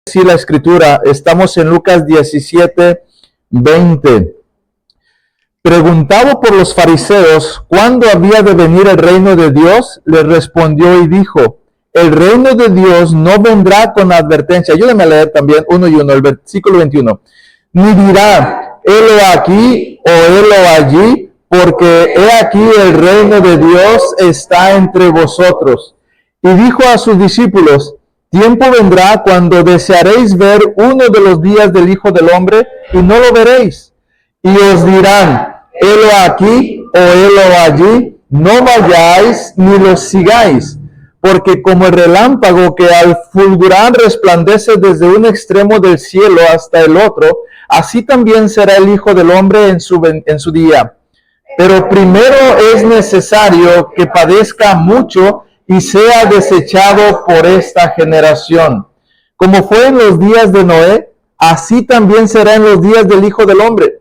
Sí, la escritura, estamos en Lucas 17:20. Preguntado por los fariseos cuándo había de venir el reino de Dios, les respondió y dijo: el reino de Dios no vendrá con advertencia. Ayúdame a leer también uno y uno, el versículo 21. Ni dirá, helo aquí o helo allí, porque he aquí el reino de Dios está entre vosotros. Y dijo a sus discípulos: tiempo vendrá cuando desearéis ver uno de los días del Hijo del Hombre y no lo veréis. Y os dirán: helo aquí o helo allí, no vayáis ni los sigáis. Porque como el relámpago que al fulgurar resplandece desde un extremo del cielo hasta el otro, así también será el Hijo del Hombre en su día. Pero primero es necesario que padezca mucho y sea desechado por esta generación. Como fue en los días de Noé, así también será en los días del Hijo del Hombre.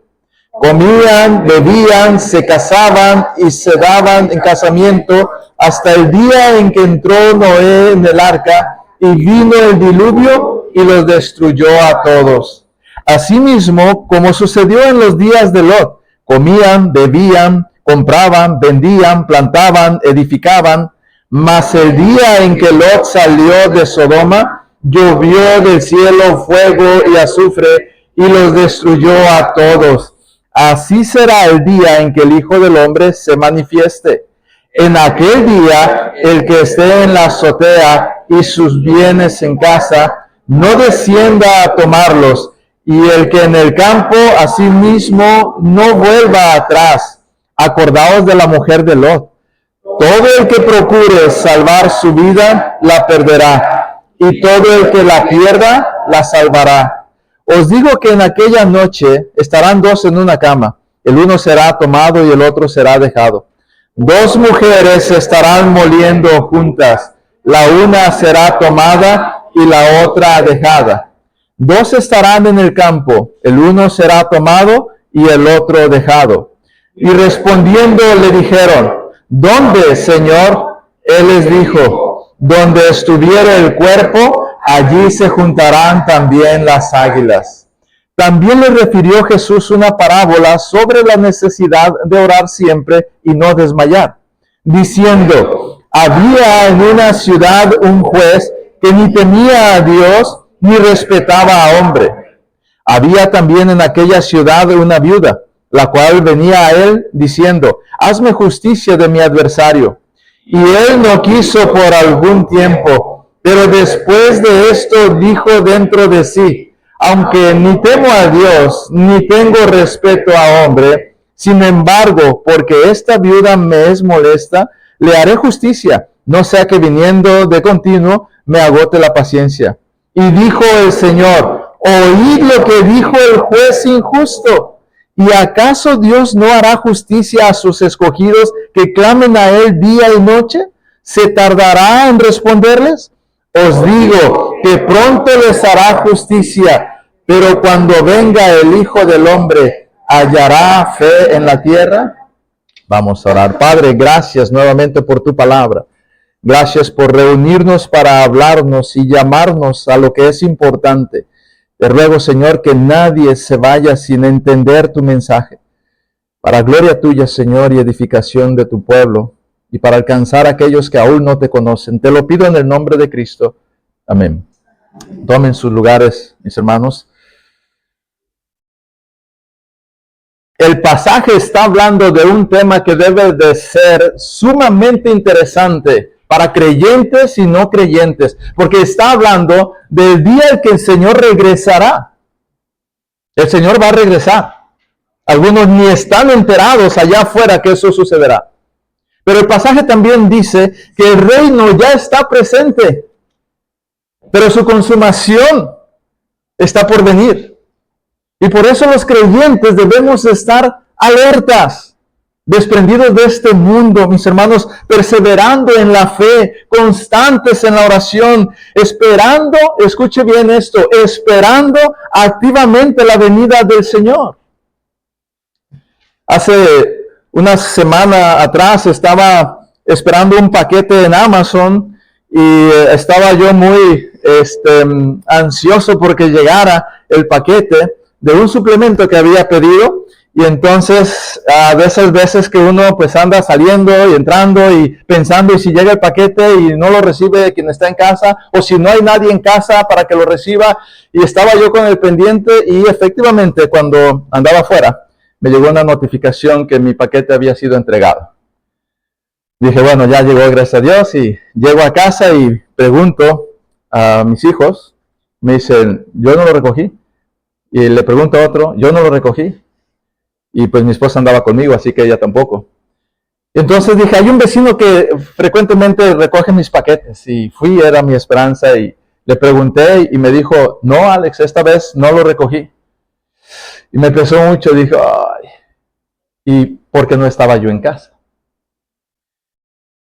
Comían, bebían, se casaban y se daban en casamiento hasta el día en que entró Noé en el arca y vino el diluvio y los destruyó a todos. Asimismo, como sucedió en los días de Lot, comían, bebían, compraban, vendían, plantaban, edificaban. Mas el día en que Lot salió de Sodoma, llovió del cielo fuego y azufre y los destruyó a todos. Así será el día en que el Hijo del Hombre se manifieste. En aquel día, el que esté en la azotea y sus bienes en casa, no descienda a tomarlos, y el que en el campo asimismo no vuelva atrás. Acordaos de la mujer de Lot. Todo el que procure salvar su vida, la perderá, y todo el que la pierda, la salvará. Os digo que en aquella noche estarán dos en una cama, el uno será tomado y el otro será dejado. Dos mujeres estarán moliendo juntas, la una será tomada y la otra dejada. Dos estarán en el campo, el uno será tomado y el otro dejado. Y respondiendo le dijeron: ¿dónde, Señor? Él les dijo: donde estuviere el cuerpo, allí se juntarán también las águilas. También le refirió Jesús una parábola sobre la necesidad de orar siempre y no desmayar, diciendo: había en una ciudad un juez que ni temía a Dios ni respetaba a hombre. Había también en aquella ciudad una viuda, la cual venía a él diciendo: hazme justicia de mi adversario. Y él no quiso por algún tiempo, pero después de esto dijo dentro de sí: aunque ni temo a Dios, ni tengo respeto a hombre, sin embargo, porque esta viuda me es molesta, le haré justicia, no sea que viniendo de continuo me agote la paciencia. Y dijo el Señor: oíd lo que dijo el juez injusto. ¿Y acaso Dios no hará justicia a sus escogidos que clamen a Él día y noche? ¿Se tardará en responderles? Os digo que pronto les hará justicia, pero cuando venga el Hijo del Hombre, ¿hallará fe en la tierra? Vamos a orar. Padre, gracias nuevamente por tu palabra. Gracias por reunirnos para hablarnos y llamarnos a lo que es importante. Te ruego, Señor, que nadie se vaya sin entender tu mensaje. Para gloria tuya, Señor, y edificación de tu pueblo, y para alcanzar a aquellos que aún no te conocen. Te lo pido en el nombre de Cristo. Amén. Tomen sus lugares, mis hermanos. El pasaje está hablando de un tema que debe de ser sumamente interesante para creyentes y no creyentes, porque está hablando del día en que el Señor regresará. El Señor va a regresar. Algunos ni están enterados allá afuera que eso sucederá. Pero el pasaje también dice que el reino ya está presente, pero su consumación está por venir. Y por eso los creyentes debemos estar alertas, desprendidos de este mundo, mis hermanos, perseverando en la fe, constantes en la oración, esperando, escuche bien esto, esperando activamente la venida del Señor. Hace una semana atrás estaba esperando un paquete en Amazon y estaba yo muy ansioso porque llegara el paquete de un suplemento que había pedido. Y entonces, de esas veces que uno pues anda saliendo y entrando y pensando, y si llega el paquete y no lo recibe quien está en casa, o si no hay nadie en casa para que lo reciba, y estaba yo con el pendiente, y efectivamente cuando andaba afuera, me llegó una notificación que mi paquete había sido entregado. Dije, bueno, ya llegó, gracias a Dios, y llego a casa y pregunto a mis hijos, me dicen, yo no lo recogí, y le pregunto a otro, yo no lo recogí. Y pues mi esposa andaba conmigo, así que ella tampoco. Entonces dije, hay un vecino que frecuentemente recoge mis paquetes. Y fui, era mi esperanza, y le pregunté y me dijo, no, Alex, esta vez no lo recogí. Y me pesó mucho, dije, ay, ¿y por qué no estaba yo en casa?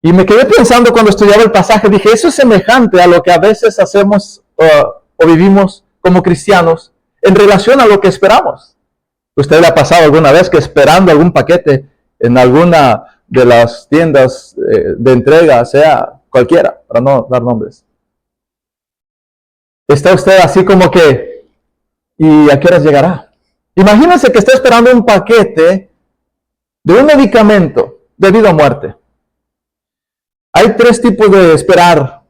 Y me quedé pensando cuando estudiaba el pasaje, dije, eso es semejante a lo que a veces hacemos o vivimos como cristianos en relación a lo que esperamos. ¿Usted le ha pasado alguna vez que esperando algún paquete en alguna de las tiendas de entrega, sea cualquiera, para no dar nombres? Está usted así como que, ¿y a qué horas llegará? Imagínense que está esperando un paquete de un medicamento de vida o muerte. Hay tres tipos de esperar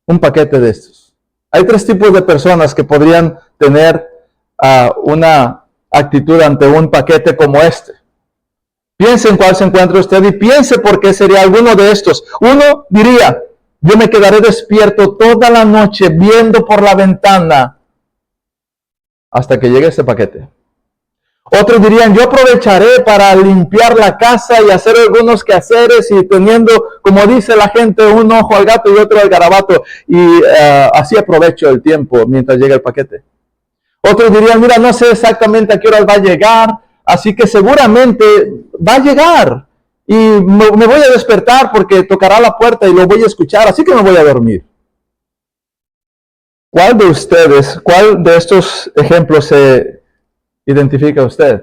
un paquete de estos. Hay tres tipos de personas que podrían tener una actitud ante un paquete como este. Piense en cuál se encuentra usted y piense por qué sería alguno de estos. Uno diría, yo me quedaré despierto toda la noche viendo por la ventana hasta que llegue este paquete. Otros dirían, yo aprovecharé para limpiar la casa y hacer algunos quehaceres y teniendo, como dice la gente, un ojo al gato y otro al garabato, y así aprovecho el tiempo mientras llega el paquete. Otros dirían, mira, no sé exactamente a qué hora va a llegar, así que seguramente va a llegar. Y me voy a despertar porque tocará la puerta y lo voy a escuchar, así que me voy a dormir. ¿Cuál de ustedes, cuál de estos ejemplos se identifica usted?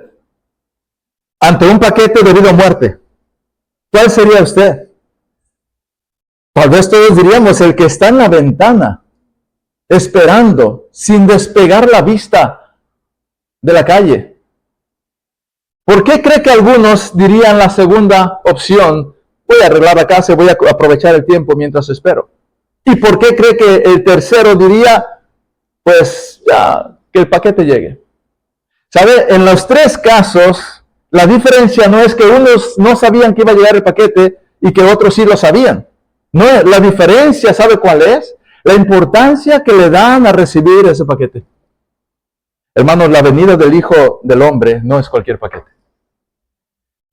Ante un paquete de vida o muerte, ¿cuál sería usted? Tal vez todos diríamos el que está en la ventana, esperando, sin despegar la vista de la calle. ¿Por qué cree que algunos dirían la segunda opción? Voy a arreglar la casa y voy a aprovechar el tiempo mientras espero. ¿Y por qué cree que el tercero diría, pues ya, que el paquete llegue? ¿Sabe? En los tres casos, la diferencia no es que unos no sabían que iba a llegar el paquete y que otros sí lo sabían. No, la diferencia, ¿sabe cuál es? La importancia que le dan a recibir ese paquete. Hermanos, la venida del Hijo del Hombre no es cualquier paquete.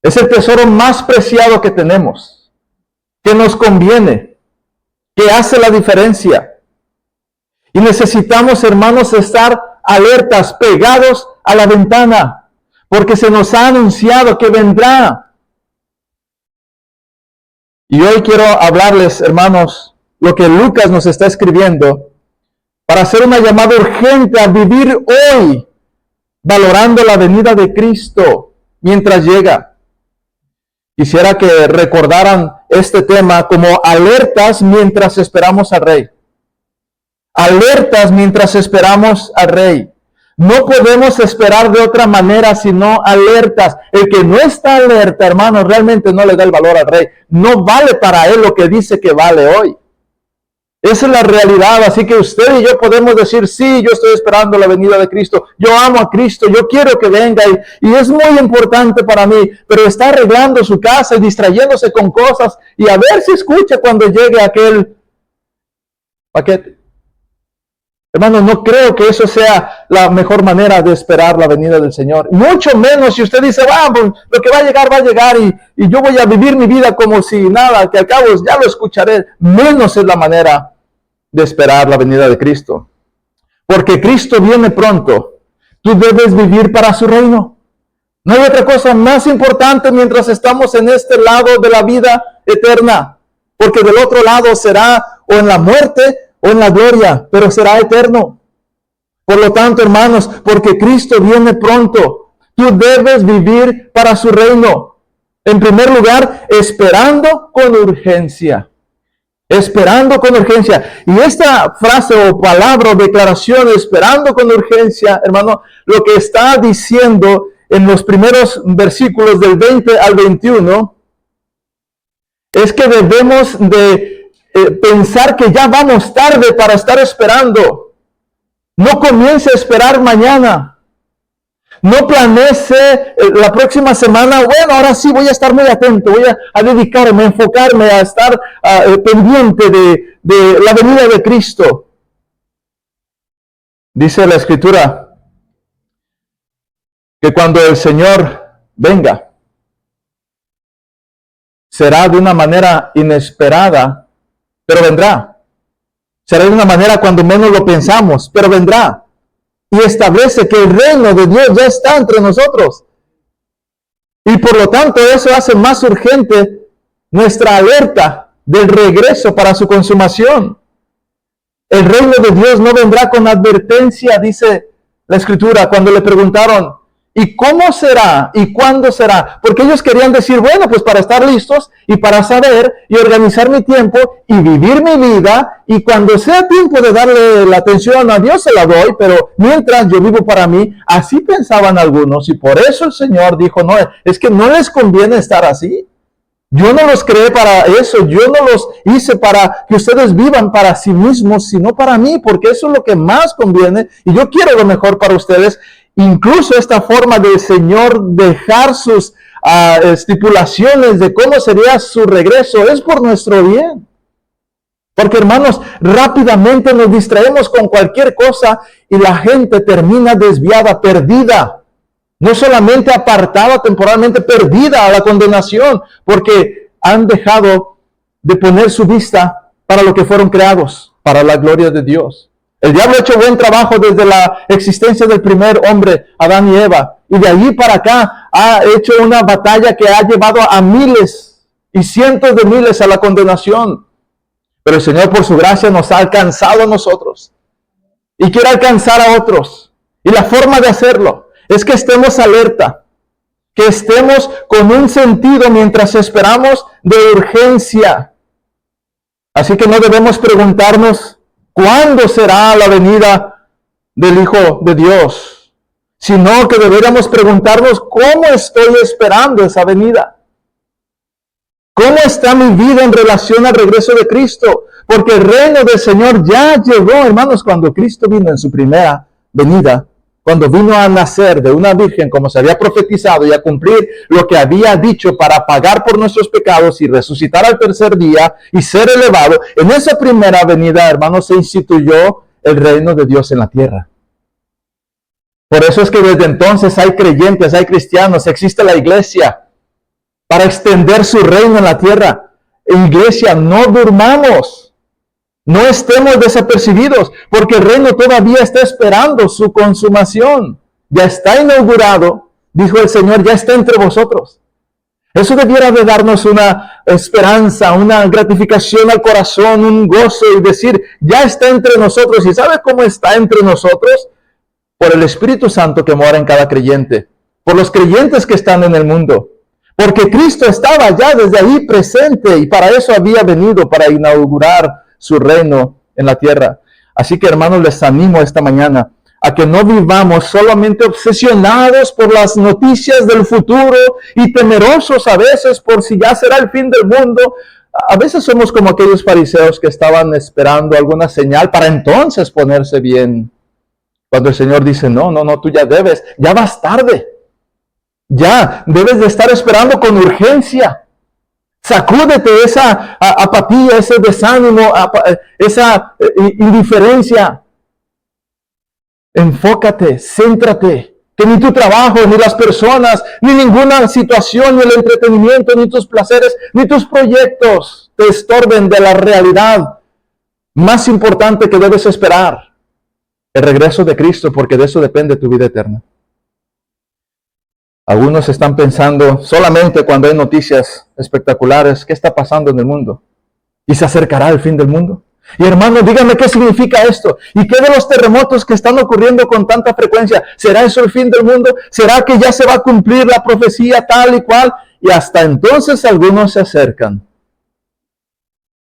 Es el tesoro más preciado que tenemos, que nos conviene, que hace la diferencia. Y necesitamos, hermanos, estar alertas, pegados a la ventana, porque se nos ha anunciado que vendrá. Y hoy quiero hablarles, hermanos, lo que Lucas nos está escribiendo, para hacer una llamada urgente a vivir hoy, valorando la venida de Cristo mientras llega. Quisiera que recordaran este tema como alertas mientras esperamos al Rey. Alertas mientras esperamos al Rey. No podemos esperar de otra manera sino alertas. El que no está alerta, hermanos, realmente no le da el valor al Rey. No vale para él lo que dice que vale hoy. Esa es la realidad, así que usted y yo podemos decir, sí, yo estoy esperando la venida de Cristo, yo amo a Cristo, yo quiero que venga y es muy importante para mí, pero está arreglando su casa y distrayéndose con cosas y a ver si escucha cuando llegue aquel paquete. Hermanos, no creo que eso sea la mejor manera de esperar la venida del Señor. Mucho menos si usted dice, vamos, lo que va a llegar y yo voy a vivir mi vida como si nada, que al cabo ya lo escucharé. Menos es la manera de esperar la venida de Cristo. Porque Cristo viene pronto. Tú debes vivir para su reino. No hay otra cosa más importante mientras estamos en este lado de la vida eterna. Porque del otro lado será o en la muerte o en la gloria, pero será eterno. Por lo tanto, hermanos, porque Cristo viene pronto, tú debes vivir para su reino. En primer lugar, esperando con urgencia. Esperando con urgencia. Y esta frase o palabra o declaración, esperando con urgencia, hermano, lo que está diciendo en los primeros versículos del 20 al 21, es que debemos de pensar que ya vamos tarde para estar esperando. No comience a esperar mañana. No planees la próxima semana, bueno, ahora sí voy a estar muy atento, voy a dedicarme, a enfocarme, a estar pendiente de la venida de Cristo. Dice la Escritura que cuando el Señor venga, será de una manera inesperada, pero vendrá. Será de una manera cuando menos lo pensamos, pero vendrá. Y establece que el reino de Dios ya está entre nosotros. Y por lo tanto eso hace más urgente nuestra alerta del regreso para su consumación. El reino de Dios no vendrá con advertencia, dice la Escritura, cuando le preguntaron, ¿y cómo será? ¿Y cuándo será? Porque ellos querían decir, bueno, pues para estar listos y para saber y organizar mi tiempo y vivir mi vida, y cuando sea tiempo de darle la atención a Dios se la doy, pero mientras yo vivo para mí. Así pensaban algunos, y por eso el Señor dijo, no, es que no les conviene estar así. Yo no los creé para eso, yo no los hice para que ustedes vivan para sí mismos, sino para mí, porque eso es lo que más conviene, y yo quiero lo mejor para ustedes. Incluso esta forma del Señor dejar sus estipulaciones de cómo sería su regreso es por nuestro bien. Porque, hermanos, rápidamente nos distraemos con cualquier cosa y la gente termina desviada, perdida. No solamente apartada temporalmente, perdida a la condenación, porque han dejado de poner su vista para lo que fueron creados, para la gloria de Dios. El diablo ha hecho buen trabajo desde la existencia del primer hombre, Adán y Eva, y de allí para acá ha hecho una batalla que ha llevado a miles y cientos de miles a la condenación. Pero el Señor por su gracia nos ha alcanzado a nosotros y quiere alcanzar a otros. Y la forma de hacerlo es que estemos alerta, que estemos con un sentido mientras esperamos de urgencia. Así que no debemos preguntarnos cuándo será la venida del Hijo de Dios, sino que deberíamos preguntarnos cómo estoy esperando esa venida. ¿Cómo está mi vida en relación al regreso de Cristo? Porque el reino del Señor ya llegó, hermanos, cuando Cristo vino en su primera venida, cuando vino a nacer de una virgen como se había profetizado y a cumplir lo que había dicho para pagar por nuestros pecados y resucitar al tercer día y ser elevado. En esa primera venida, hermanos, se instituyó el reino de Dios en la tierra. Por eso es que desde entonces hay creyentes, hay cristianos, existe la iglesia para extender su reino en la tierra. Iglesia, no durmamos. No estemos desapercibidos, porque el reino todavía está esperando su consumación. Ya está inaugurado, dijo el Señor, ya está entre vosotros. Eso debiera de darnos una esperanza, una gratificación al corazón, un gozo y decir, ya está entre nosotros. ¿Y sabe cómo está entre nosotros? Por el Espíritu Santo que mora en cada creyente, por los creyentes que están en el mundo. Porque Cristo estaba ya desde ahí presente y para eso había venido, para inaugurar su reino en la tierra. Así que, hermanos, les animo esta mañana a que no vivamos solamente obsesionados por las noticias del futuro y temerosos a veces por si ya será el fin del mundo. A veces somos como aquellos fariseos que estaban esperando alguna señal para entonces ponerse bien. Cuando el Señor dice, no, tú ya debes, ya vas tarde. Ya debes de estar esperando con urgencia. Sacúdete esa apatía, ese desánimo, esa indiferencia. Enfócate, céntrate, que ni tu trabajo, ni las personas, ni ninguna situación, ni el entretenimiento, ni tus placeres, ni tus proyectos te estorben de la realidad más importante que debes esperar, el regreso de Cristo, porque de eso depende tu vida eterna. Algunos están pensando solamente cuando hay noticias espectaculares, ¿qué está pasando en el mundo? ¿Y se acercará el fin del mundo? Y hermanos, díganme qué significa esto. ¿Y qué de los terremotos que están ocurriendo con tanta frecuencia? ¿Será eso el fin del mundo? ¿Será que ya se va a cumplir la profecía tal y cual? Y hasta entonces algunos se acercan.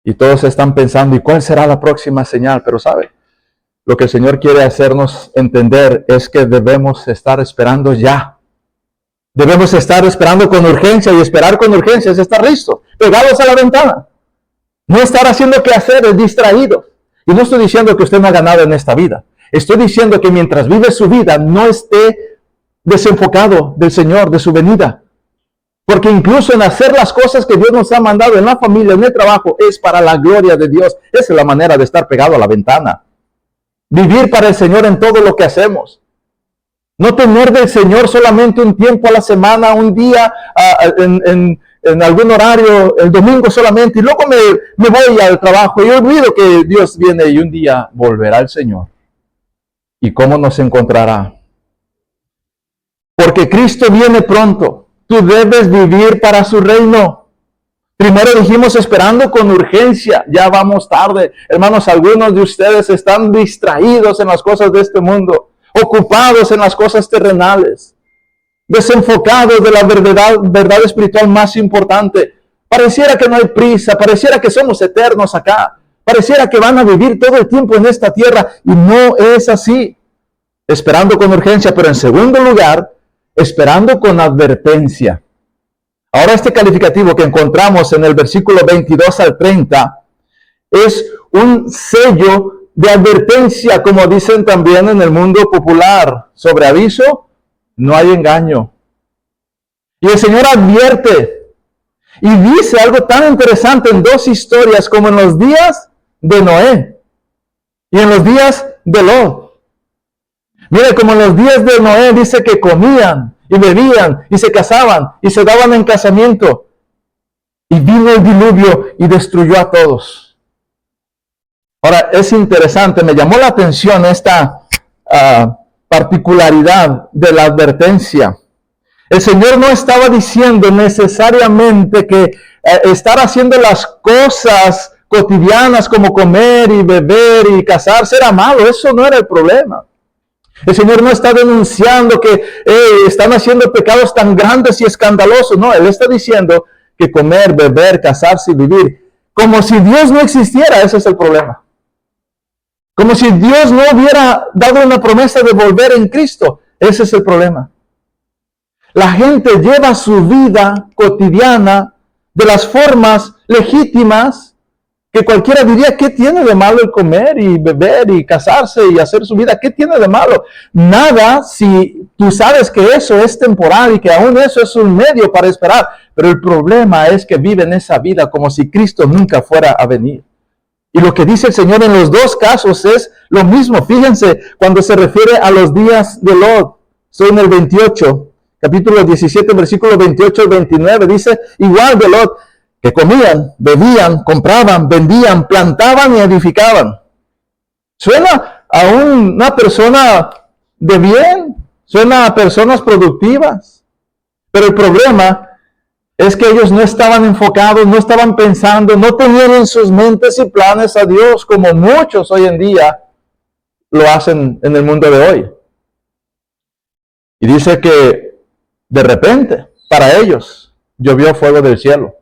Y todos están pensando, ¿y cuál será la próxima señal? Pero ¿sabe? Lo que el Señor quiere hacernos entender es que debemos estar esperando ya. Debemos estar esperando con urgencia, y esperar con urgencia es estar listo, pegados a la ventana. No estar haciendo quehaceres, distraídos. Y no estoy diciendo que usted no haga nada en esta vida. Estoy diciendo que mientras vive su vida, no esté desenfocado del Señor, de su venida. Porque incluso en hacer las cosas que Dios nos ha mandado en la familia, en el trabajo, es para la gloria de Dios. Esa es la manera de estar pegado a la ventana. Vivir para el Señor en todo lo que hacemos. No tener del Señor solamente un tiempo a la semana, un día en algún horario, el domingo solamente, y luego me voy al trabajo y olvido que Dios viene y un día volverá el Señor. ¿Y cómo nos encontrará? Porque Cristo viene pronto. Tú debes vivir para su reino. Primero dijimos esperando con urgencia. Ya vamos tarde. Hermanos, algunos de ustedes están distraídos en las cosas de este mundo, ocupados en las cosas terrenales, desenfocados de la verdad espiritual más importante. Pareciera que no hay prisa, pareciera que somos eternos acá, pareciera que van a vivir todo el tiempo en esta tierra, y no es así. Esperando con urgencia, pero en segundo lugar, esperando con advertencia. Ahora este calificativo que encontramos en el versículo 22 al 30 es un sello de advertencia, como dicen también en el mundo popular. Sobre aviso, no hay engaño. Y el Señor advierte y dice algo tan interesante en dos historias, como en los días de Noé y en los días de Lot. Mire, como en los días de Noé dice que comían y bebían y se casaban y se daban en casamiento. Y vino el diluvio y destruyó a todos. Ahora, es interesante, me llamó la atención esta particularidad de la advertencia. El Señor no estaba diciendo necesariamente que estar haciendo las cosas cotidianas como comer y beber y casarse era malo. Eso no era el problema. El Señor no está denunciando que están haciendo pecados tan grandes y escandalosos. No, Él está diciendo que comer, beber, casarse y vivir, como si Dios no existiera. Ese es el problema. Como si Dios no hubiera dado una promesa de volver en Cristo. Ese es el problema. La gente lleva su vida cotidiana de las formas legítimas que cualquiera diría, ¿qué tiene de malo el comer y beber y casarse y hacer su vida? ¿Qué tiene de malo? Nada, si tú sabes que eso es temporal y que aún eso es un medio para esperar. Pero el problema es que viven esa vida como si Cristo nunca fuera a venir. Y lo que dice el Señor en los dos casos es lo mismo. Fíjense, cuando se refiere a los días de Lot, estoy en el 28, capítulo 17, versículo 28 al 29, dice, igual de Lot, que comían, bebían, compraban, vendían, plantaban y edificaban. Suena a una persona de bien, suena a personas productivas. Pero el problema es que ellos no estaban enfocados, no estaban pensando, no tenían en sus mentes y planes a Dios, como muchos hoy en día lo hacen en el mundo de hoy. Y dice que de repente, para ellos, llovió fuego del cielo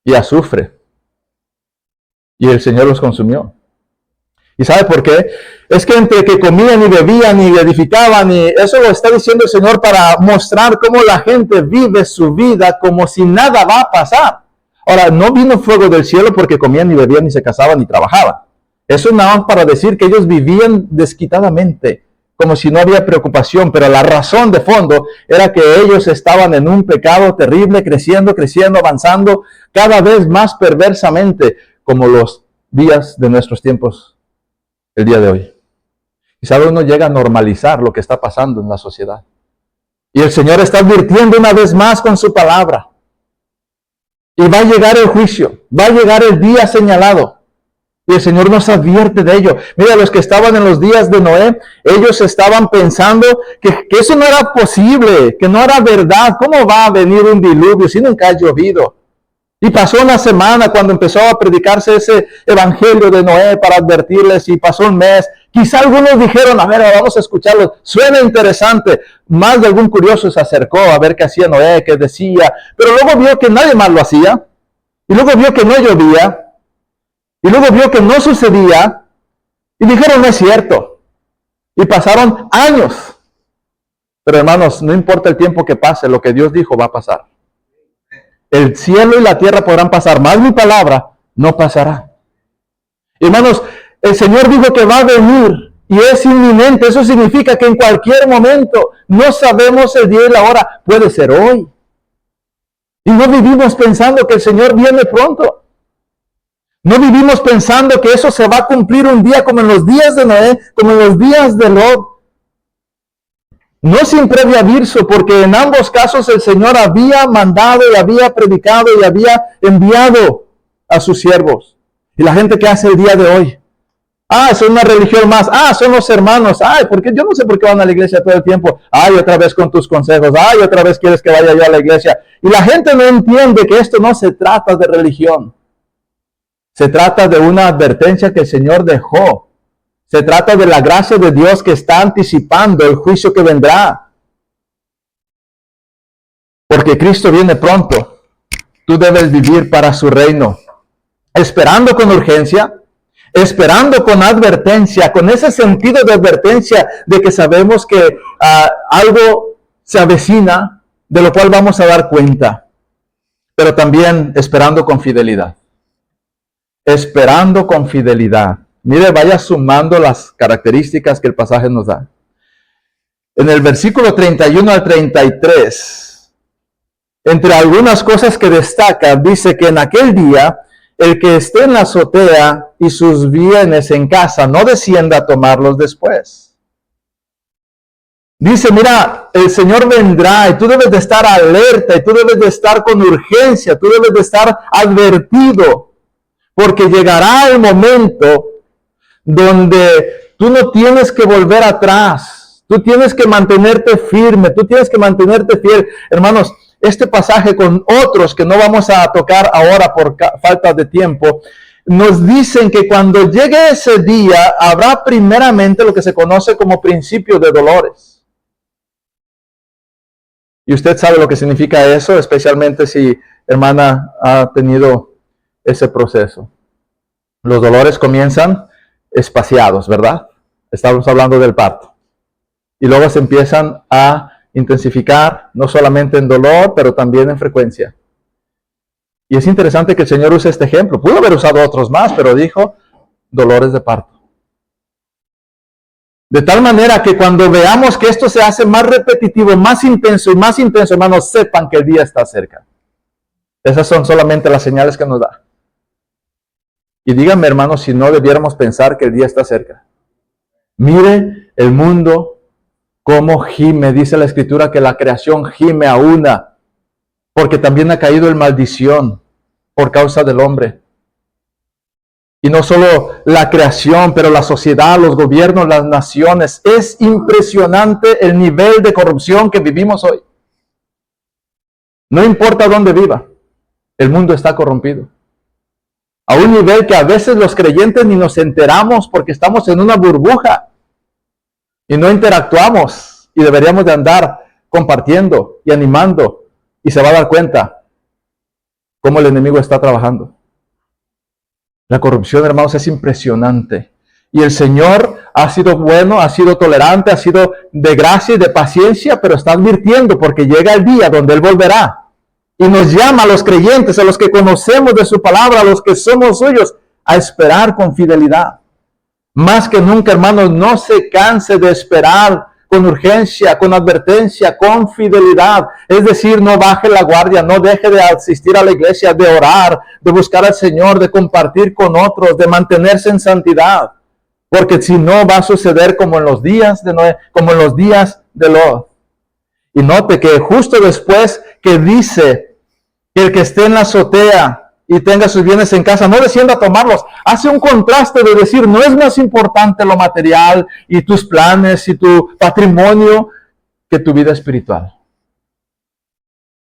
y azufre, y el Señor los consumió. ¿Y sabe por qué? Es que entre que comían y bebían y edificaban, y eso lo está diciendo el Señor para mostrar cómo la gente vive su vida como si nada va a pasar. Ahora, no vino fuego del cielo porque comían y bebían y se casaban y trabajaban. Eso nada más para decir que ellos vivían desquitadamente, como si no había preocupación, pero la razón de fondo era que ellos estaban en un pecado terrible, creciendo, avanzando cada vez más perversamente, como los días de nuestros tiempos, el día de hoy. Y sabe, uno llega a normalizar lo que está pasando en la sociedad. Y el Señor está advirtiendo una vez más con su palabra. Y va a llegar el juicio, va a llegar el día señalado. Y el Señor nos advierte de ello. Mira, los que estaban en los días de Noé, ellos estaban pensando que eso no era posible, que no era verdad. ¿Cómo va a venir un diluvio si nunca ha llovido? Y pasó una semana cuando empezó a predicarse ese evangelio de Noé para advertirles, y pasó un mes. Quizá algunos dijeron, a ver, vamos a escucharlo, suena interesante. Más de algún curioso se acercó a ver qué hacía Noé, qué decía. Pero luego vio que nadie más lo hacía. Y luego vio que no llovía. Y luego vio que no sucedía y dijeron, no es cierto. Y pasaron años. Pero hermanos, no importa el tiempo que pase, lo que Dios dijo va a pasar. El cielo y la tierra podrán pasar, más mi palabra no pasará. Hermanos, el Señor dijo que va a venir y es inminente. Eso significa que en cualquier momento, no sabemos el día y la hora, puede ser hoy. Y no vivimos pensando que el Señor viene pronto. No vivimos pensando que eso se va a cumplir un día como en los días de Noé, como en los días de Lot. No sin previo aviso, porque en ambos casos el Señor había mandado y había predicado y había enviado a sus siervos. Y la gente que hace el día de hoy, son una religión más, son los hermanos, porque yo no sé por qué van a la iglesia todo el tiempo, otra vez con tus consejos, otra vez quieres que vaya yo a la iglesia. Y la gente no entiende que esto no se trata de religión. Se trata de una advertencia que el Señor dejó. Se trata de la gracia de Dios que está anticipando el juicio que vendrá. Porque Cristo viene pronto. Tú debes vivir para su reino. Esperando con urgencia, esperando con advertencia, con ese sentido de advertencia de que sabemos que algo se avecina, de lo cual vamos a dar cuenta. Pero también esperando con fidelidad. Esperando con fidelidad. Mire, vaya sumando las características que el pasaje nos da. En el versículo 31 al 33, entre algunas cosas que destaca, dice que en aquel día, el que esté en la azotea y sus bienes en casa, no descienda a tomarlos después. Dice, mira, el Señor vendrá y tú debes de estar alerta y tú debes de estar con urgencia, tú debes de estar advertido. Porque llegará el momento donde tú no tienes que volver atrás. Tú tienes que mantenerte firme, tú tienes que mantenerte fiel. Hermanos, este pasaje con otros que no vamos a tocar ahora por falta de tiempo, nos dicen que cuando llegue ese día, habrá primeramente lo que se conoce como principio de dolores. Y usted sabe lo que significa eso, especialmente si, hermana, ha tenido ese proceso. Los dolores comienzan espaciados, ¿verdad? Estamos hablando del parto. Y luego se empiezan a intensificar, no solamente en dolor, pero también en frecuencia. Y es interesante que el Señor use este ejemplo. Pudo haber usado otros más, pero dijo dolores de parto. De tal manera que cuando veamos que esto se hace más repetitivo, más intenso, hermanos, sepan que el día está cerca. Esas son solamente las señales que nos da. Y díganme, hermanos, si no debiéramos pensar que el día está cerca. Mire el mundo cómo gime. Dice la Escritura que la creación gime a una, porque también ha caído en maldición por causa del hombre. Y no solo la creación, pero la sociedad, los gobiernos, las naciones. Es impresionante el nivel de corrupción que vivimos hoy. No importa dónde viva, el mundo está corrompido. A un nivel que a veces los creyentes ni nos enteramos porque estamos en una burbuja y no interactuamos y deberíamos de andar compartiendo y animando y se va a dar cuenta cómo el enemigo está trabajando. La corrupción, hermanos, es impresionante. Y el Señor ha sido bueno, ha sido tolerante, ha sido de gracia y de paciencia, pero está advirtiendo porque llega el día donde Él volverá. Y nos llama a los creyentes, a los que conocemos de su palabra, a los que somos suyos, a esperar con fidelidad. Más que nunca, hermanos, no se canse de esperar con urgencia, con advertencia, con fidelidad. Es decir, no baje la guardia, no deje de asistir a la iglesia, de orar, de buscar al Señor, de compartir con otros, de mantenerse en santidad. Porque si no, va a suceder como en los días de Noé, como en los días de Lot. Y note que justo después que dice que el que esté en la azotea y tenga sus bienes en casa, no descienda a tomarlos. Hace un contraste de decir, no es más importante lo material y tus planes y tu patrimonio que tu vida espiritual.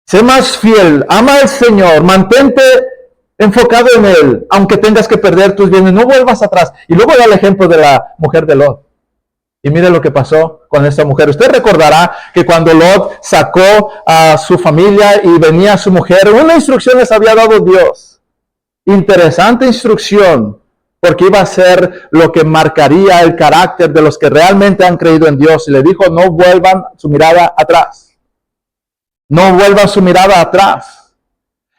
Sé más fiel, ama al Señor, mantente enfocado en Él, aunque tengas que perder tus bienes, no vuelvas atrás. Y luego da el ejemplo de la mujer de Lot. Y mire lo que pasó con esta mujer. Usted recordará que cuando Lot sacó a su familia y venía su mujer, una instrucción les había dado Dios. Interesante instrucción, porque iba a ser lo que marcaría el carácter de los que realmente han creído en Dios. Y le dijo, no vuelvan su mirada atrás. No vuelvan su mirada atrás.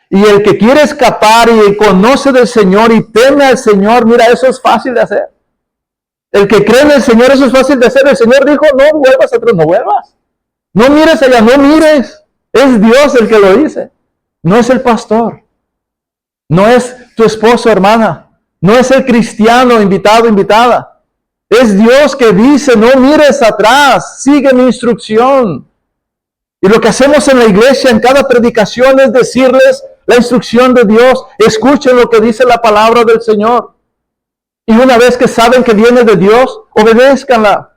Y el que quiere escapar y conoce del Señor y teme al Señor, mira, eso es fácil de hacer. El que cree en el Señor, eso es fácil de hacer. El Señor dijo, no vuelvas atrás, no vuelvas. No mires allá, no mires. Es Dios el que lo dice. No es el pastor. No es tu esposo, hermana. No es el cristiano invitado, invitada. Es Dios que dice, no mires atrás, sigue mi instrucción. Y lo que hacemos en la iglesia, en cada predicación, es decirles la instrucción de Dios. Escuchen lo que dice la palabra del Señor. Y una vez que saben que viene de Dios, obedézcanla.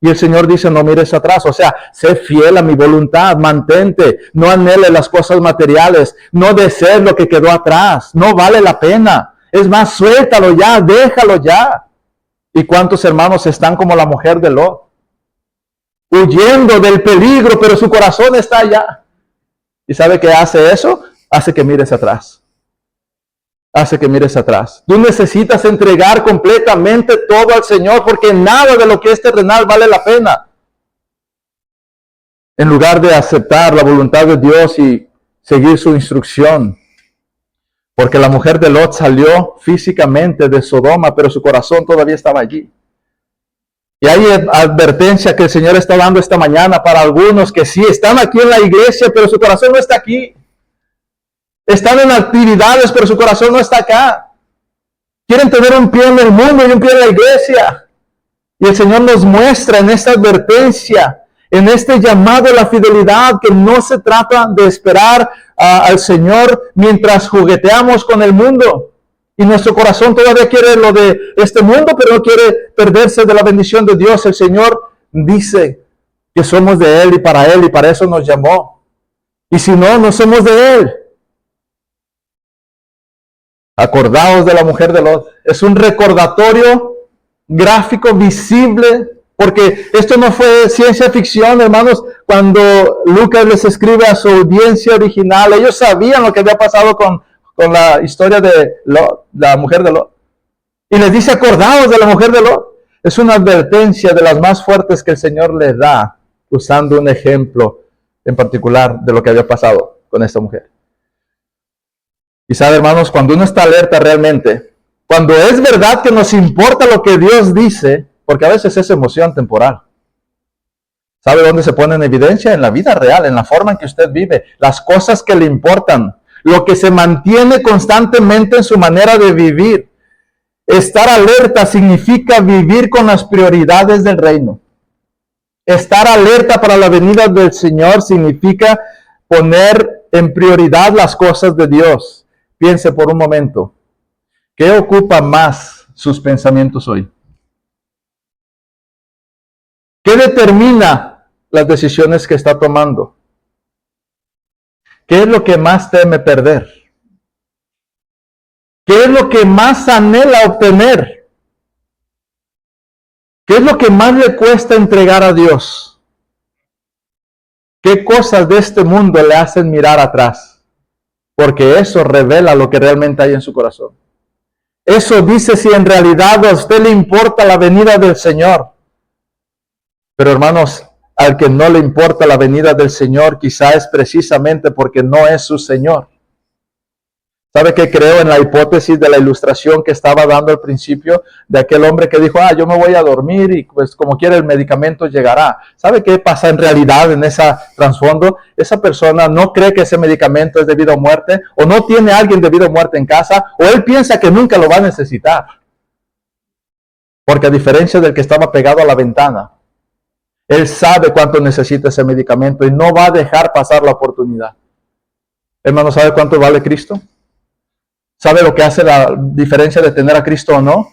Y el Señor dice, no mires atrás. O sea, sé fiel a mi voluntad, mantente. No anhele las cosas materiales. No desees lo que quedó atrás. No vale la pena. Es más, suéltalo ya, déjalo ya. ¿Y cuántos hermanos están como la mujer de Lot? Huyendo del peligro, pero su corazón está allá. ¿Y sabe qué hace eso? Hace que mires atrás. Hace que mires atrás. Tú necesitas entregar completamente todo al Señor, porque nada de lo que es terrenal vale la pena. En lugar de aceptar la voluntad de Dios y seguir su instrucción. Porque la mujer de Lot salió físicamente de Sodoma, pero su corazón todavía estaba allí. Y hay advertencia que el Señor está dando esta mañana para algunos que sí están aquí en la iglesia, pero su corazón no está aquí. Están en actividades, pero su corazón no está acá. Quieren tener un pie en el mundo y un pie en la iglesia. Y el Señor nos muestra en esta advertencia, en este llamado a la fidelidad, que no se trata de esperar al Señor mientras jugueteamos con el mundo. Y nuestro corazón todavía quiere lo de este mundo, pero no quiere perderse de la bendición de Dios. El Señor dice que somos de Él y para eso nos llamó. Y si no, no somos de Él. Acordaos de la mujer de Lot. Es un recordatorio gráfico, visible, porque esto no fue ciencia ficción, hermanos. Cuando Lucas les escribe a su audiencia original, ellos sabían lo que había pasado con la historia de Lot, la mujer de Lot. Y les dice, acordaos de la mujer de Lot. Es una advertencia de las más fuertes que el Señor les da, usando un ejemplo en particular de lo que había pasado con esta mujer. Y sabe, hermanos, cuando uno está alerta realmente, cuando es verdad que nos importa lo que Dios dice, porque a veces es emoción temporal. ¿Sabe dónde se pone en evidencia? En la vida real, en la forma en que usted vive, las cosas que le importan, lo que se mantiene constantemente en su manera de vivir. Estar alerta significa vivir con las prioridades del reino. Estar alerta para la venida del Señor significa poner en prioridad las cosas de Dios. Piense por un momento, ¿qué ocupa más sus pensamientos hoy? ¿Qué determina las decisiones que está tomando? ¿Qué es lo que más teme perder? ¿Qué es lo que más anhela obtener? ¿Qué es lo que más le cuesta entregar a Dios? ¿Qué cosas de este mundo le hacen mirar atrás? Porque eso revela lo que realmente hay en su corazón. Eso dice si en realidad a usted le importa la venida del Señor. Pero hermanos, al que no le importa la venida del Señor, quizá es precisamente porque no es su Señor. ¿Sabe qué creo en la hipótesis de la ilustración que estaba dando al principio de aquel hombre que dijo, yo me voy a dormir y pues como quiera el medicamento llegará? ¿Sabe qué pasa en realidad en ese trasfondo? Esa persona no cree que ese medicamento es debido a muerte, o no tiene a alguien debido a muerte en casa, o él piensa que nunca lo va a necesitar. Porque a diferencia del que estaba pegado a la ventana, él sabe cuánto necesita ese medicamento y no va a dejar pasar la oportunidad. Hermano, ¿sabe cuánto vale Cristo? ¿Sabe lo que hace la diferencia de tener a Cristo o no?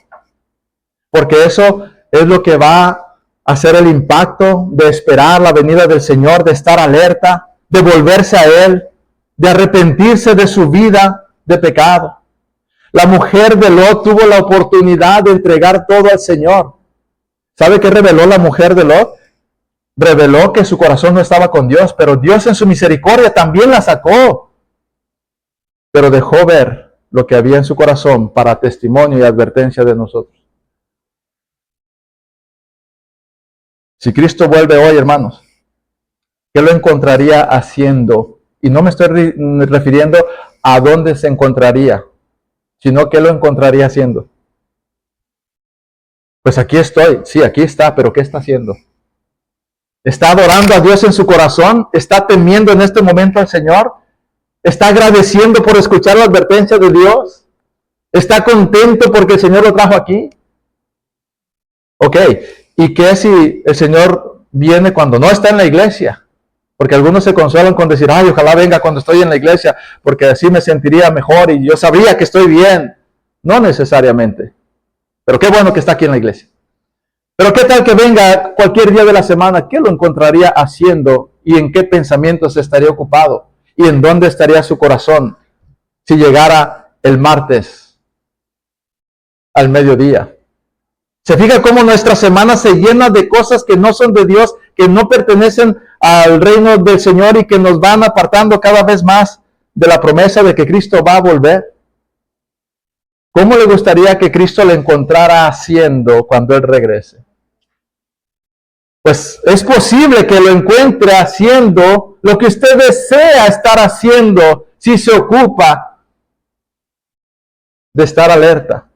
Porque eso es lo que va a hacer el impacto de esperar la venida del Señor, de estar alerta, de volverse a Él, de arrepentirse de su vida de pecado. La mujer de Lot tuvo la oportunidad de entregar todo al Señor. ¿Sabe qué reveló la mujer de Lot? Reveló que su corazón no estaba con Dios, pero Dios en su misericordia también la sacó. Pero dejó ver lo que había en su corazón para testimonio y advertencia de nosotros. Si Cristo vuelve hoy, hermanos, ¿qué lo encontraría haciendo? Y no me estoy refiriendo a dónde se encontraría, sino qué lo encontraría haciendo. Pues aquí estoy, sí, aquí está, pero ¿qué está haciendo? ¿Está adorando a Dios en su corazón? ¿Está temiendo en este momento al Señor? ¿Está agradeciendo por escuchar la advertencia de Dios? ¿Está contento porque el Señor lo trajo aquí? Ok, ¿y qué si el Señor viene cuando no está en la iglesia? Porque algunos se consuelan con decir, ay, ojalá venga cuando estoy en la iglesia, porque así me sentiría mejor y yo sabría que estoy bien. No necesariamente. Pero qué bueno que está aquí en la iglesia. Pero qué tal que venga cualquier día de la semana, ¿qué lo encontraría haciendo y en qué pensamientos estaría ocupado? ¿Y en dónde estaría su corazón si llegara el martes al mediodía? ¿Se fija cómo nuestra semana se llena de cosas que no son de Dios, que no pertenecen al reino del Señor y que nos van apartando cada vez más de la promesa de que Cristo va a volver? ¿Cómo le gustaría que Cristo le encontrara haciendo cuando Él regrese? Pues es posible que lo encuentre haciendo lo que usted desea estar haciendo si se ocupa de estar alerta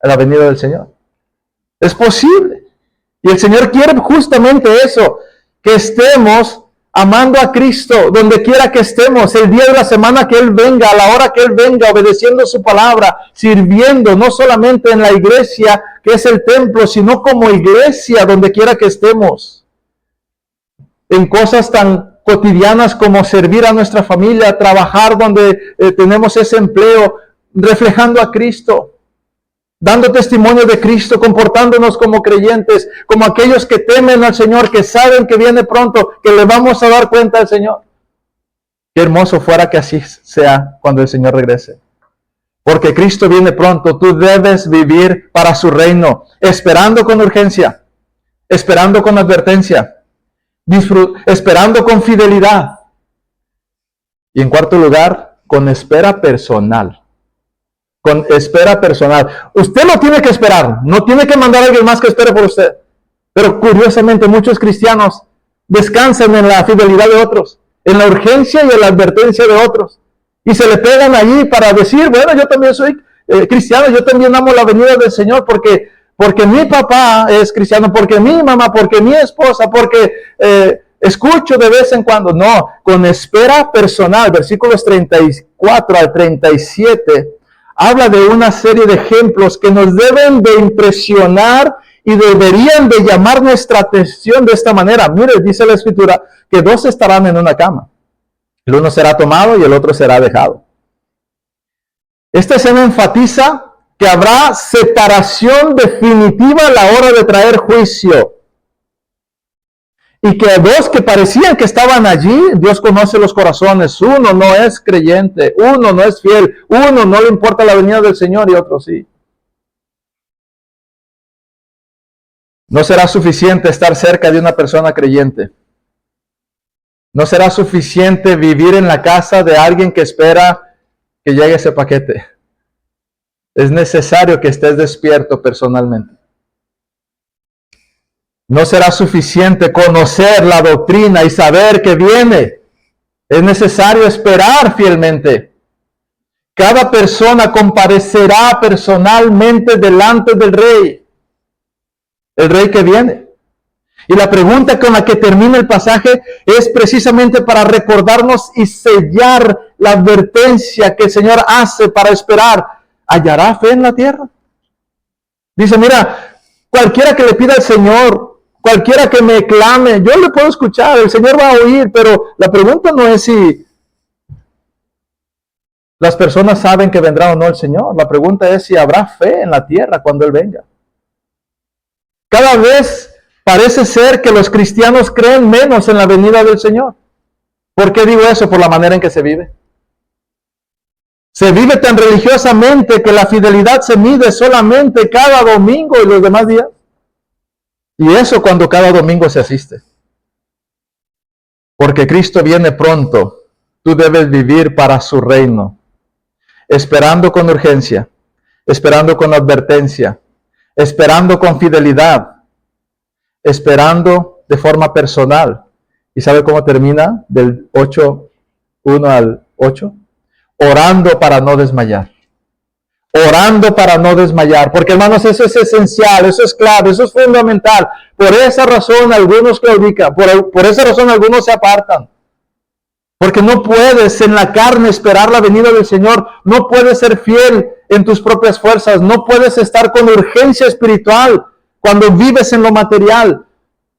a la venida del Señor. Es posible. Y el Señor quiere justamente eso, que estemos amando a Cristo donde quiera que estemos, el día de la semana que Él venga, a la hora que Él venga, obedeciendo su palabra, sirviendo, no solamente en la iglesia que es el templo, sino como iglesia donde quiera que estemos. En cosas tan cotidianas como servir a nuestra familia, trabajar donde tenemos ese empleo, reflejando a Cristo, dando testimonio de Cristo, comportándonos como creyentes, como aquellos que temen al Señor, que saben que viene pronto, que le vamos a dar cuenta al Señor. Qué hermoso fuera que así sea cuando el Señor regrese. Porque Cristo viene pronto, tú debes vivir para su reino, esperando con urgencia, esperando con advertencia, esperando con fidelidad. Y en cuarto lugar, con espera personal. Con espera personal. Usted no tiene que esperar, no tiene que mandar a alguien más que espere por usted. Pero curiosamente muchos cristianos descansan en la fidelidad de otros, en la urgencia y en la advertencia de otros. Y se le pegan allí para decir, bueno, yo también soy cristiano, yo también amo la venida del Señor porque mi papá es cristiano, porque mi mamá, porque mi esposa, porque escucho de vez en cuando. No, con espera personal, versículos 34 al 37, habla de una serie de ejemplos que nos deben de impresionar y deberían de llamar nuestra atención de esta manera. Mire, dice la Escritura, que dos estarán en una cama. El uno será tomado y el otro será dejado. Esta escena enfatiza que habrá separación definitiva a la hora de traer juicio. Y que dos que parecían que estaban allí, Dios conoce los corazones. Uno no es creyente, uno no es fiel, uno no le importa la venida del Señor y otro sí. No será suficiente estar cerca de una persona creyente. No será suficiente vivir en la casa de alguien que espera que llegue ese paquete. Es necesario que estés despierto personalmente. No será suficiente conocer la doctrina y saber que viene. Es necesario esperar fielmente. Cada persona comparecerá personalmente delante del Rey. El Rey que viene. Y la pregunta con la que termina el pasaje es precisamente para recordarnos y sellar la advertencia que el Señor hace para esperar. ¿Hallará fe en la tierra? Dice, mira, cualquiera que le pida al Señor, cualquiera que me clame, yo le puedo escuchar, el Señor va a oír, pero la pregunta no es si las personas saben que vendrá o no el Señor. La pregunta es si habrá fe en la tierra cuando Él venga. Cada vez parece ser que los cristianos creen menos en la venida del Señor. ¿Por qué digo eso? Por la manera en que se vive. Se vive tan religiosamente que la fidelidad se mide solamente cada domingo y los demás días. Y eso cuando cada domingo se asiste. Porque Cristo viene pronto. Tú debes vivir para su reino. esperando con urgencia, esperando con advertencia, esperando con fidelidad, esperando de forma personal. ¿Y sabe cómo termina? Del 8:1 al 8. Orando para no desmayar. Orando para no desmayar. Porque, hermanos, eso es esencial, eso es clave, eso es fundamental. Por esa razón algunos claudican, por esa razón algunos se apartan. Porque no puedes en la carne esperar la venida del Señor. No puedes ser fiel en tus propias fuerzas. No puedes estar con urgencia espiritual cuando vives en lo material.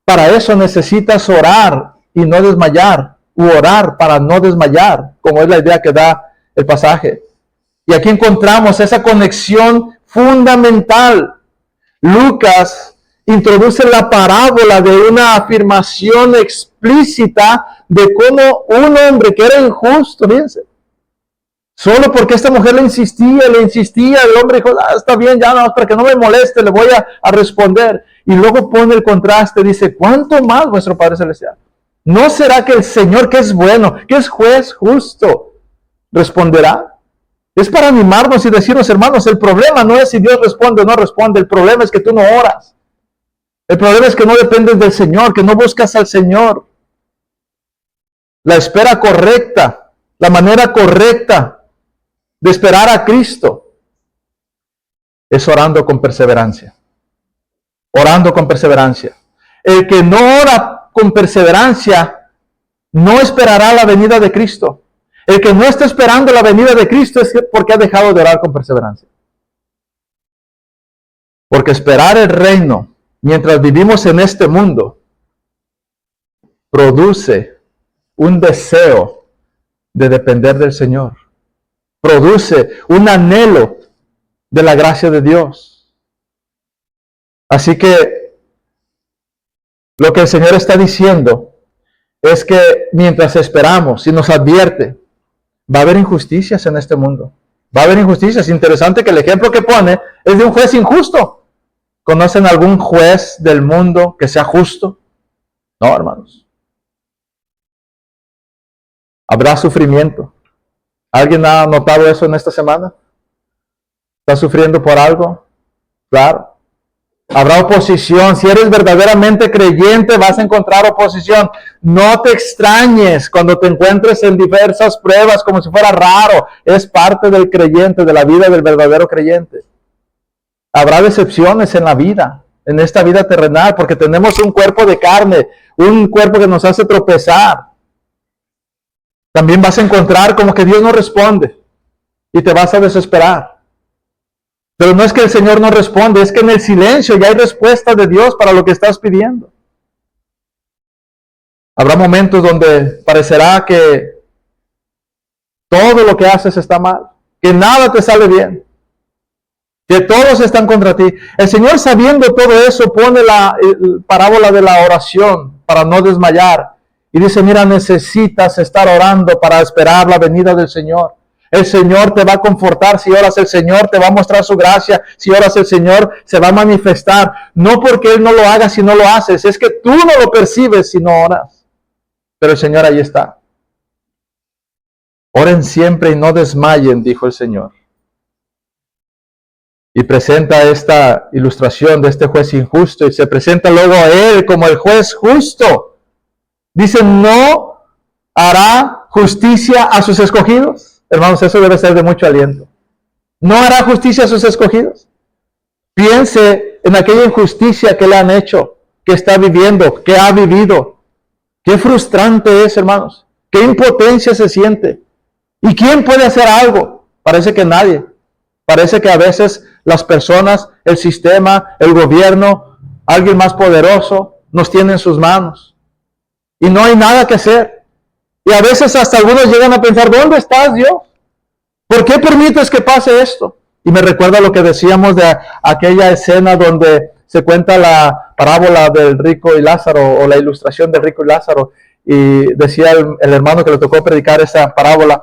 Para eso necesitas orar y no desmayar. U orar para no desmayar, como es la idea que da el pasaje. Y aquí encontramos esa conexión fundamental. Lucas introduce la parábola de una afirmación explícita de cómo un hombre que era injusto, fíjense, solo porque esta mujer le insistía, el hombre dijo, está bien, ya no, para que no me moleste, le voy a responder. Y luego pone el contraste, dice, ¿cuánto más vuestro Padre Celestial? ¿No será que el Señor, que es bueno, que es juez justo, responderá? Es para animarnos y decirnos, hermanos, el problema no es si Dios responde o no responde, el problema es que tú no oras. El problema es que no dependes del Señor, que no buscas al Señor. La espera correcta, la manera correcta de esperar a Cristo es orando con perseverancia. Orando con perseverancia. El que no ora con perseverancia no esperará la venida de Cristo. El que no está esperando la venida de Cristo es porque ha dejado de orar con perseverancia. Porque esperar el reino mientras vivimos en este mundo produce un deseo de depender del Señor. Produce un anhelo de la gracia de Dios. Así que lo que el Señor está diciendo es que mientras esperamos y nos advierte, va a haber injusticias en este mundo. Va a haber injusticias. Interesante que el ejemplo que pone es de un juez injusto. ¿Conocen algún juez del mundo que sea justo? No, hermanos. Habrá sufrimiento. ¿Alguien ha notado eso en esta semana? ¿Está sufriendo por algo? Claro. Habrá oposición. Si eres verdaderamente creyente, vas a encontrar oposición. No te extrañes cuando te encuentres en diversas pruebas como si fuera raro. Es parte del creyente, de la vida del verdadero creyente. Habrá decepciones en la vida, en esta vida terrenal, porque tenemos un cuerpo de carne, un cuerpo que nos hace tropezar. También vas a encontrar como que Dios no responde y te vas a desesperar. Pero no es que el Señor no responde, es que en el silencio ya hay respuesta de Dios para lo que estás pidiendo. Habrá momentos donde parecerá que todo lo que haces está mal, que nada te sale bien, que todos están contra ti. El Señor, sabiendo todo eso, pone la parábola de la oración para no desmayar. Y dice, mira, necesitas estar orando para esperar la venida del Señor. El Señor te va a confortar si oras, el Señor te va a mostrar su gracia. Si oras, el Señor se va a manifestar. No porque Él no lo haga si no lo haces, es que tú no lo percibes si no oras. Pero el Señor ahí está. Oren siempre y no desmayen, dijo el Señor. Y presenta esta ilustración de este juez injusto y se presenta luego a Él como el juez justo. Dice, ¿no hará justicia a sus escogidos? Hermanos, eso debe ser de mucho aliento. ¿No hará justicia a sus escogidos? Piense en aquella injusticia que le han hecho, que está viviendo, que ha vivido. Qué frustrante es, hermanos. Qué impotencia se siente. ¿Y quién puede hacer algo? Parece que nadie. Parece que a veces las personas, el sistema, el gobierno, alguien más poderoso, nos tiene en sus manos. Y no hay nada que hacer. Y a veces hasta algunos llegan a pensar, ¿dónde estás, Dios? ¿Por qué permites que pase esto? Y me recuerda lo que decíamos de aquella escena donde se cuenta la parábola del rico y Lázaro, o la ilustración del rico y Lázaro. Y decía el hermano que le tocó predicar esa parábola,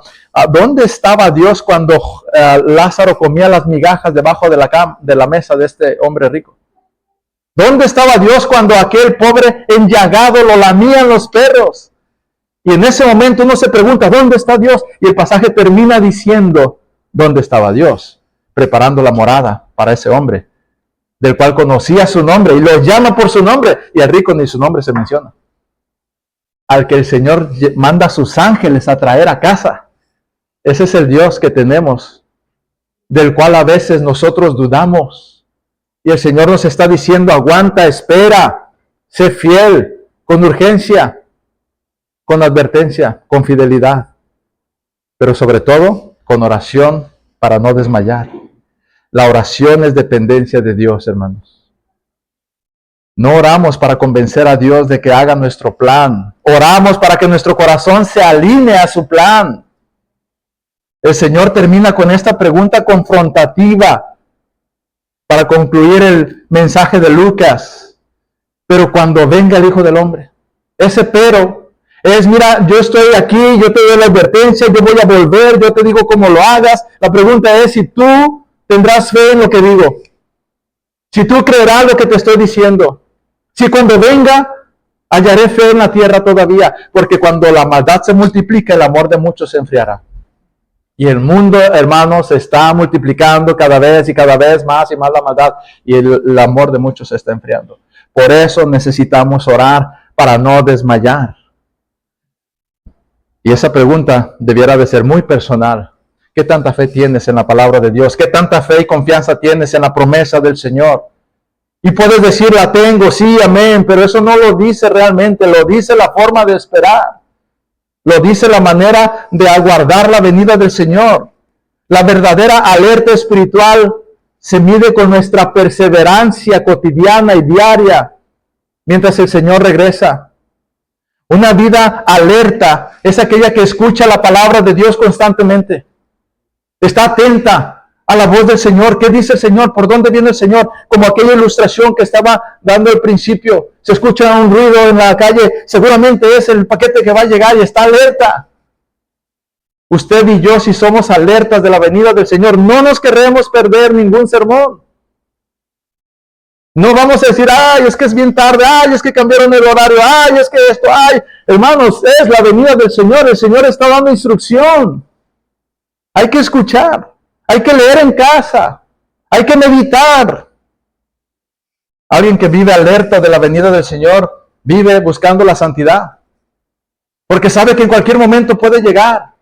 ¿dónde estaba Dios cuando Lázaro comía las migajas debajo de la mesa de este hombre rico? ¿Dónde estaba Dios cuando aquel pobre enllagado lo lamían los perros? Y en ese momento uno se pregunta, ¿dónde está Dios? Y el pasaje termina diciendo, ¿Dónde estaba Dios? Preparando la morada para ese hombre, del cual conocía su nombre y lo llama por su nombre, y al rico ni su nombre se menciona. Al que el Señor manda a sus ángeles a traer a casa. Ese es el Dios que tenemos, del cual a veces nosotros dudamos. Y el Señor nos está diciendo, aguanta, espera, sé fiel, con urgencia, con advertencia, con fidelidad, pero sobre todo con oración para no desmayar. La oración es dependencia de Dios, hermanos. No oramos para convencer a Dios de que haga nuestro plan. Oramos para que nuestro corazón se alinee a su plan. El Señor termina con esta pregunta confrontativa para concluir el mensaje de Lucas. Pero cuando venga el Hijo del Hombre, ese pero es, mira, yo estoy aquí, yo te doy la advertencia, yo voy a volver, yo te digo cómo lo hagas. La pregunta es si tú tendrás fe en lo que digo, si tú creerás lo que te estoy diciendo, si cuando venga hallaré fe en la tierra todavía, porque cuando la maldad se multiplica, el amor de muchos se enfriará. Y el mundo, hermanos, se está multiplicando cada vez y cada vez más y más la maldad, y el amor de muchos se está enfriando. Por eso necesitamos orar para no desmayar. Y esa pregunta debiera de ser muy personal. ¿Qué tanta fe tienes en la palabra de Dios? ¿Qué tanta fe y confianza tienes en la promesa del Señor? Y puedes decir, la tengo, sí, amén, pero eso no lo dice realmente, lo dice la forma de esperar. Lo dice la manera de aguardar la venida del Señor. La verdadera alerta espiritual se mide con nuestra perseverancia cotidiana y diaria mientras el Señor regresa. Una vida alerta es aquella que escucha la palabra de Dios constantemente. Está atenta a la voz del Señor. ¿Qué dice el Señor? ¿Por dónde viene el Señor? Como aquella ilustración que estaba dando al principio. Se escucha un ruido en la calle. Seguramente es el paquete que va a llegar y está alerta. Usted y yo, si somos alertas de la venida del Señor, no nos queremos perder ningún sermón. No vamos a decir, ay, es que es bien tarde, ay, es que cambiaron el horario, ay, es que esto, ay. Hermanos, es la venida del Señor. El Señor está dando instrucción. Hay que escuchar. Hay que leer en casa. Hay que meditar. Alguien que vive alerta de la venida del Señor, vive buscando la santidad. Porque sabe que en cualquier momento puede llegar.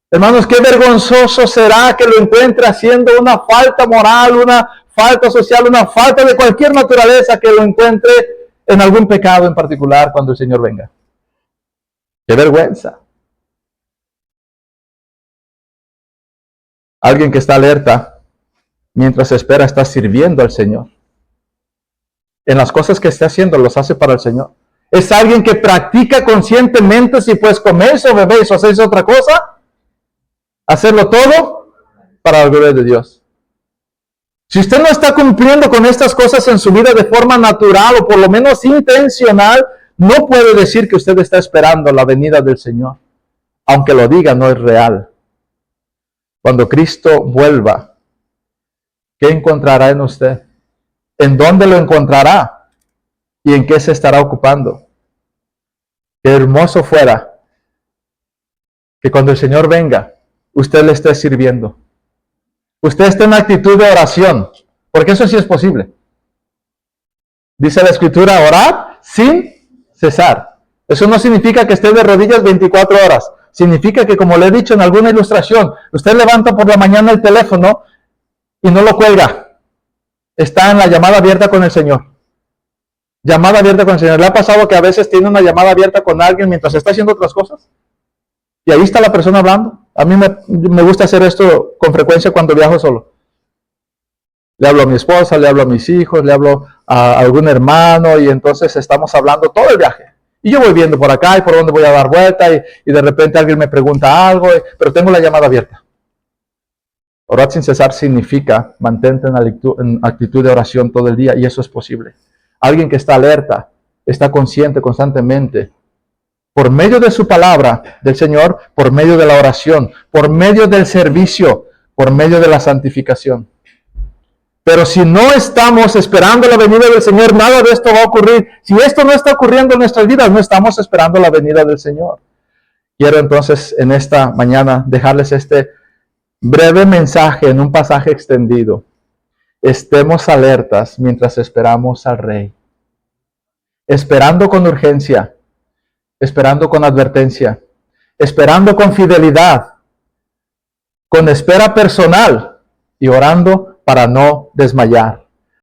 Hermanos, qué vergonzoso será que lo encuentre haciendo una falta moral, una falta social, una falta de cualquier naturaleza, que lo encuentre en algún pecado en particular cuando el Señor venga. Qué vergüenza. Alguien que está alerta mientras espera está sirviendo al Señor. En las cosas que esté haciendo los hace para el Señor. Es alguien que practica conscientemente si pues comerse o beber o hacerse otra cosa. Hacerlo todo para la gloria de Dios. Si usted no está cumpliendo con estas cosas en su vida de forma natural o por lo menos intencional, no puede decir que usted está esperando la venida del Señor. Aunque lo diga, no es real. Cuando Cristo vuelva, ¿qué encontrará en usted? ¿En dónde lo encontrará? ¿Y en qué se estará ocupando? Qué hermoso fuera que cuando el Señor venga, usted le esté sirviendo. Usted esté en actitud de oración, porque eso sí es posible. Dice la Escritura, orad sin cesar. Eso no significa que esté de rodillas 24 horas. Significa que, como le he dicho en alguna ilustración, usted levanta por la mañana el teléfono y no lo cuelga. Está en la llamada abierta con el Señor. Llamada abierta con el Señor. ¿Le ha pasado que a veces tiene una llamada abierta con alguien mientras está haciendo otras cosas? Y ahí está la persona hablando. A mí me gusta hacer esto con frecuencia cuando viajo solo. Le hablo a mi esposa, le hablo a mis hijos, le hablo a algún hermano y entonces estamos hablando todo el viaje. Y yo voy viendo por acá y por dónde voy a dar vuelta y de repente alguien me pregunta algo, pero tengo la llamada abierta. Orar sin cesar significa mantente en actitud de oración todo el día y eso es posible. Alguien que está alerta, está consciente constantemente, por medio de su palabra del Señor, por medio de la oración, por medio del servicio, por medio de la santificación. Pero si no estamos esperando la venida del Señor, nada de esto va a ocurrir. Si esto no está ocurriendo en nuestras vidas, no estamos esperando la venida del Señor. Quiero entonces en esta mañana dejarles este Breve mensaje en un pasaje extendido. Estemos alertas mientras esperamos al Rey. Esperando con urgencia, esperando con advertencia, esperando con fidelidad, con espera personal y orando para no desmayar.